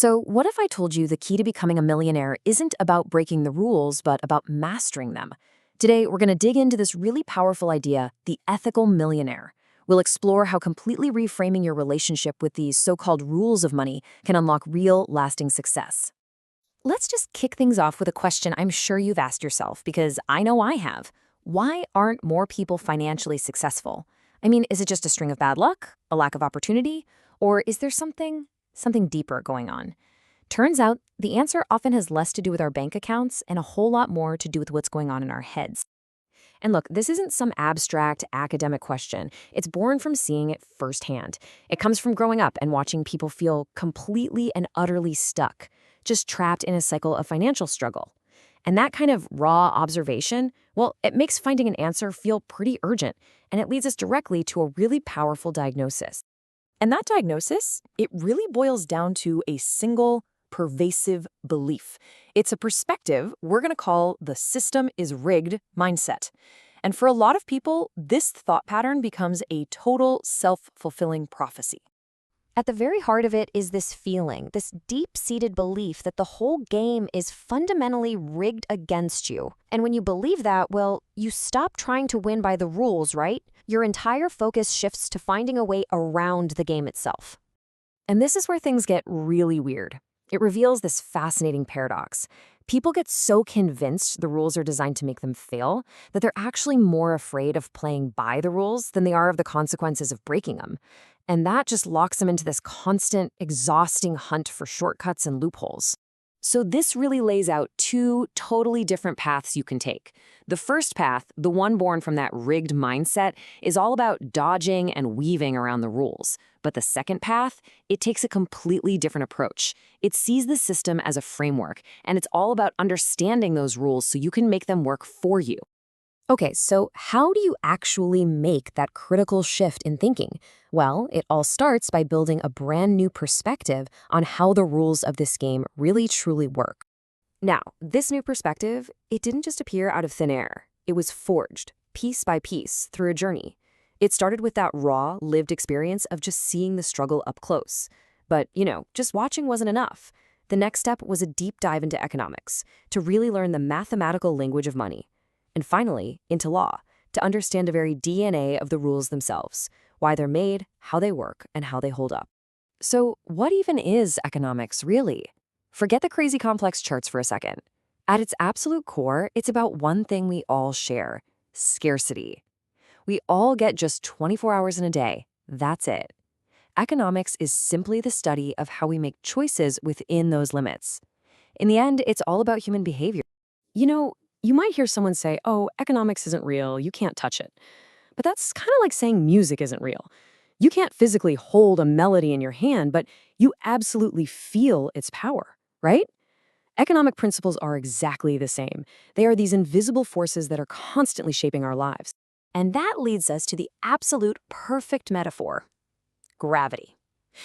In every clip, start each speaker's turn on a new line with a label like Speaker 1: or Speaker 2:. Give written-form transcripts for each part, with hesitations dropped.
Speaker 1: So, what if I told you the key to becoming a millionaire isn't about breaking the rules, but about mastering them? Today, we're going to dig into this really powerful idea, the ethical millionaire. We'll explore how completely reframing your relationship with these so-called rules of money can unlock real, lasting success. Let's just kick things off with a question I'm sure you've asked yourself, because I know I have. Why aren't more people financially successful? I mean, is it just a string of bad luck, a lack of opportunity, or is there something deeper going on? Turns out, the answer often has less to do with our bank accounts and a whole lot more to do with what's going on in our heads. And look, this isn't some abstract academic question. It's born from seeing it firsthand. It comes from growing up and watching people feel completely and utterly stuck, just trapped in a cycle of financial struggle. And that kind of raw observation, well, it makes finding an answer feel pretty urgent, and it leads us directly to a really powerful diagnosis. And that diagnosis, it really boils down to a single, pervasive belief. It's a perspective we're going to call the system is rigged mindset. And for a lot of people, this thought pattern becomes a total self-fulfilling prophecy.
Speaker 2: At the very heart of it is this feeling, this deep-seated belief that the whole game is fundamentally rigged against you. And when you believe that, well, you stop trying to win by the rules, right? Your entire focus shifts to finding a way around the game itself.
Speaker 1: And this is where things get really weird. It reveals this fascinating paradox. People get so convinced the rules are designed to make them fail that they're actually more afraid of playing by the rules than they are of the consequences of breaking them. And that just locks them into this constant, exhausting hunt for shortcuts and loopholes. So this really lays out two totally different paths you can take. The first path, the one born from that rigged mindset, is all about dodging and weaving around the rules. But the second path, it takes a completely different approach. It sees the system as a framework, and it's all about understanding those rules so you can make them work for you. Okay, so how do you actually make that critical shift in thinking? Well, it all starts by building a brand new perspective on how the rules of this game really truly work. Now, this new perspective, it didn't just appear out of thin air. It was forged, piece by piece, through a journey. It started with that raw, lived experience of just seeing the struggle up close. But, just watching wasn't enough. The next step was a deep dive into economics, to really learn the mathematical language of money. And finally, into law, to understand the very DNA of the rules themselves, why they're made, how they work, and how they hold up. So what even is economics, really? Forget the crazy complex charts for a second. At its absolute core, it's about one thing we all share: scarcity. We all get just 24 hours in a day. That's it. Economics is simply the study of how we make choices within those limits. In the end, it's all about human behavior. You might hear someone say, oh, economics isn't real, you can't touch it. But that's kind of like saying music isn't real. You can't physically hold a melody in your hand, but you absolutely feel its power, right? Economic principles are exactly the same. They are these invisible forces that are constantly shaping our lives. And that leads us to the absolute perfect metaphor: gravity.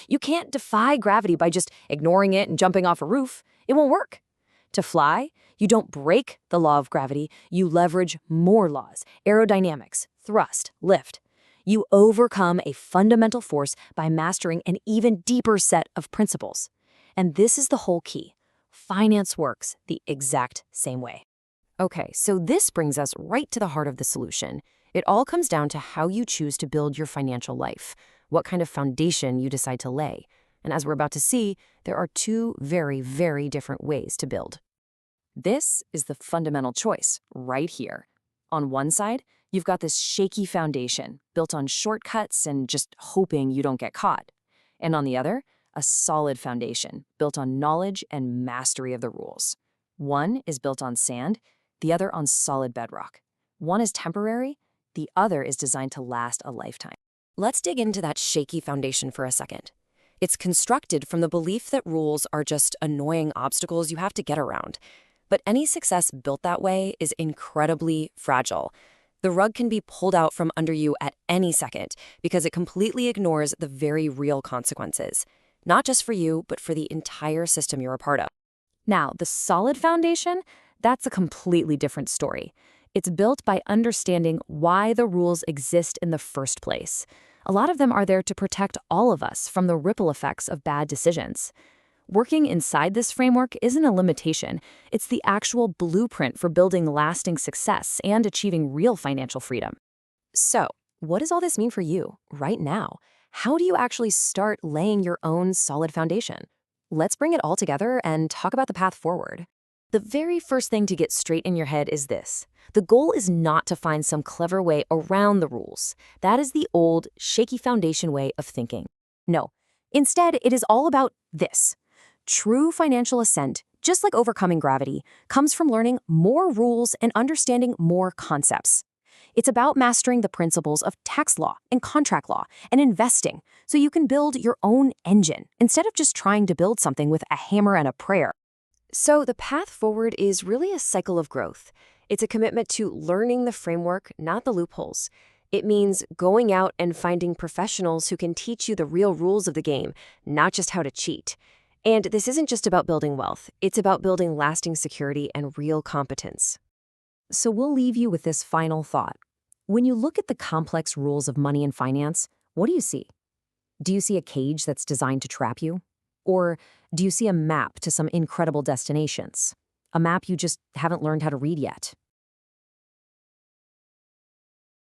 Speaker 1: You can't defy gravity by just ignoring it and jumping off a roof. It won't work. To fly, you don't break the law of gravity, you leverage more laws: aerodynamics, thrust, lift. You overcome a fundamental force by mastering an even deeper set of principles. And this is the whole key. Finance works the exact same way. Okay, so this brings us right to the heart of the solution. It all comes down to how you choose to build your financial life, what kind of foundation you decide to lay. And as we're about to see, there are two very, very different ways to build. This is the fundamental choice right here. On one side, you've got this shaky foundation built on shortcuts and just hoping you don't get caught. And on the other, a solid foundation built on knowledge and mastery of the rules. One is built on sand, the other on solid bedrock. One is temporary, the other is designed to last a lifetime. Let's dig into that shaky foundation for a second. It's constructed from the belief that rules are just annoying obstacles you have to get around. But any success built that way is incredibly fragile. The rug can be pulled out from under you at any second because it completely ignores the very real consequences, not just for you, but for the entire system you're a part of. Now, the solid foundation, that's a completely different story. It's built by understanding why the rules exist in the first place. A lot of them are there to protect all of us from the ripple effects of bad decisions. Working inside this framework isn't a limitation, it's the actual blueprint for building lasting success and achieving real financial freedom. So, what does all this mean for you right now? How do you actually start laying your own solid foundation? Let's bring it all together and talk about the path forward. The very first thing to get straight in your head is this. The goal is not to find some clever way around the rules. That is the old, shaky foundation way of thinking. No. Instead, it is all about this. True financial ascent, just like overcoming gravity, comes from learning more rules and understanding more concepts. It's about mastering the principles of tax law and contract law and investing so you can build your own engine instead of just trying to build something with a hammer and a prayer. So the path forward is really a cycle of growth. It's a commitment to learning the framework, not the loopholes. It means going out and finding professionals who can teach you the real rules of the game, not just how to cheat. And this isn't just about building wealth. It's about building lasting security and real competence. So we'll leave you with this final thought. When you look at the complex rules of money and finance, what do you see? Do you see a cage that's designed to trap you? Or do you see a map to some incredible destinations? A map you just haven't learned how to read yet?